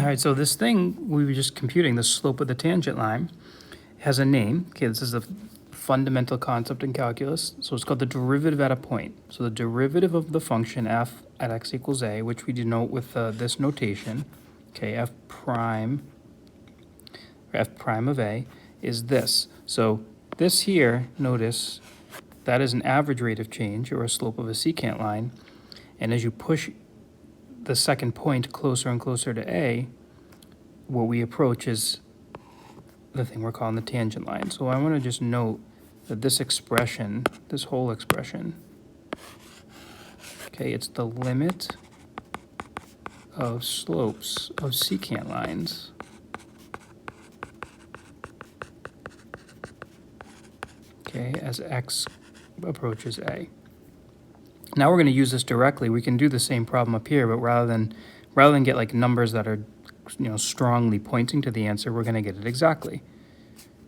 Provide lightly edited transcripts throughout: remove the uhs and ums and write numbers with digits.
right, so this thing, we were just computing the slope of the tangent line, has a name. Okay, this is a fundamental concept in calculus. So it's called the derivative at a point. So the derivative of the function f at x equals a, which we denote with this notation, okay, f prime of a, is this. So this here, notice, that is an average rate of change, or a slope of a secant line. And as you push the second point closer and closer to a, what we approach is the thing we're calling the tangent line. So I want to just note that this expression, this whole expression, okay, it's the limit of slopes of secant lines okay, as x approaches a. Now we're going to use this directly. We can do the same problem up here, but rather than get like numbers that are, you know, strongly pointing to the answer, we're going to get it exactly.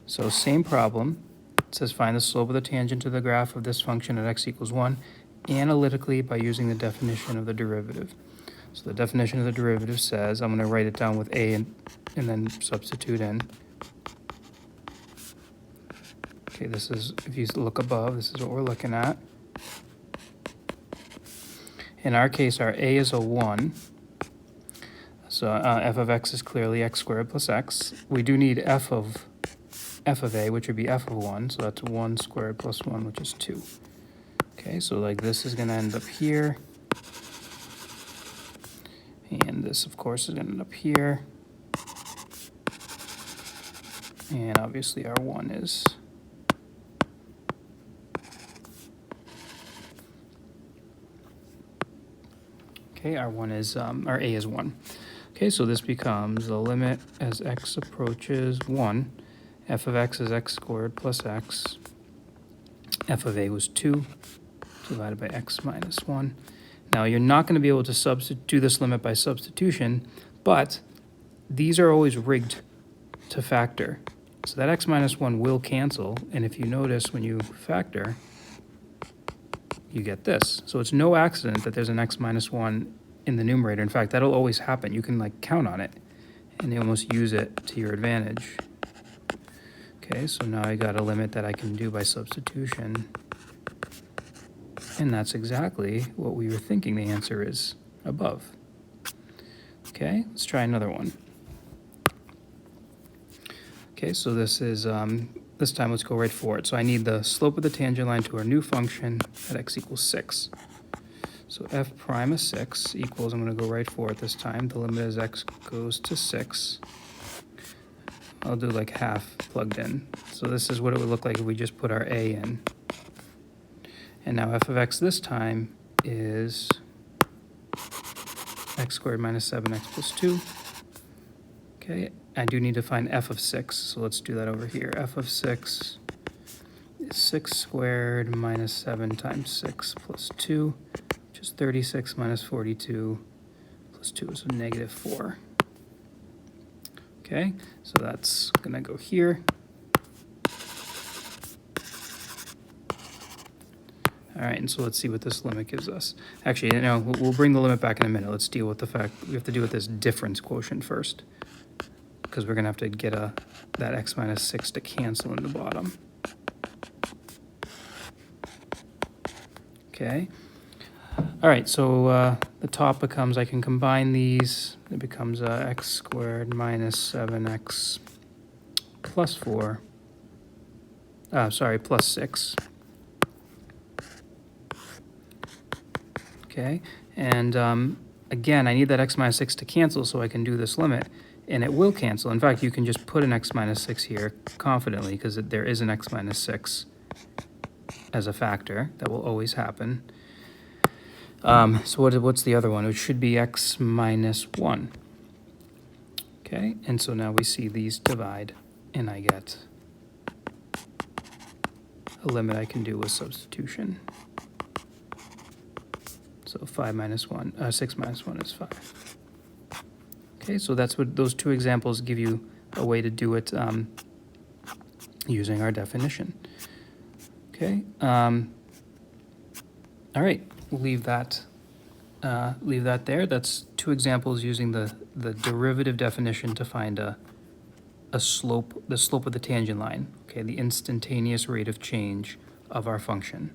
So same problem. It says find the slope of the tangent to the graph of this function at x equals 1 analytically by using the definition of the derivative. So the definition of the derivative says, I'm going to write it down with a and then substitute in. Okay, this is, if you look above, this is what we're looking at. In our case, our a is a 1. So f of x is clearly x squared plus x. We do need f of a, which would be f of 1. So that's 1 squared plus 1, which is 2. Okay, so like this is going to end up here. And this, of course, is going to end up here. And obviously our 1 is... Okay, our a is 1. Okay, so this becomes the limit as x approaches 1. F of x is x squared plus x. F of a was 2 divided by x minus 1. Now, you're not going to be able to do this limit by substitution, but these are always rigged to factor. So that x minus 1 will cancel, and if you notice when you factor, you get this. So it's no accident that there's an x minus 1 in the numerator. In fact, that'll always happen. You can like count on it and almost use it to your advantage. Okay, so now I got a limit that I can do by substitution. And that's exactly what we were thinking the answer is above. Okay, let's try another one. Okay, so this is, this time let's go right for it. So I need the slope of the tangent line to our new function at x equals 6. So f prime of 6 equals, I'm going to go right for it this time. The limit as x goes to 6. I'll do like half plugged in. So this is what it would look like if we just put our a in. And now f of x this time is x squared minus 7x plus 2. Okay, I do need to find f of 6, so let's do that over here. F of 6 is 6 squared minus 7 times 6 plus 2, which is 36 minus 42 plus 2 is a negative 4. Okay, so that's going to go here. All right, and so let's see what this limit gives us. Actually, you know, we'll bring the limit back in a minute. Let's deal with the fact we have to deal with this difference quotient first, because we're going to have to get that x minus 6 to cancel in the bottom. Okay. All right, so the top becomes, I can combine these. It becomes x squared minus 7x plus 4. Plus 6. Okay, and again, I need that x minus 6 to cancel so I can do this limit, and it will cancel. In fact, you can just put an x minus 6 here confidently because there is an x minus 6 as a factor. That will always happen. So what's the other one? It should be x minus 1. Okay, and so now we see these divide, and I get a limit I can do with substitution. So 6 minus 1 is 5. Okay, so that's what those two examples give you a way to do it using our definition. Okay, all right, we'll leave that leave that there. That's two examples using the derivative definition to find a slope, the slope of the tangent line, okay, the instantaneous rate of change of our function.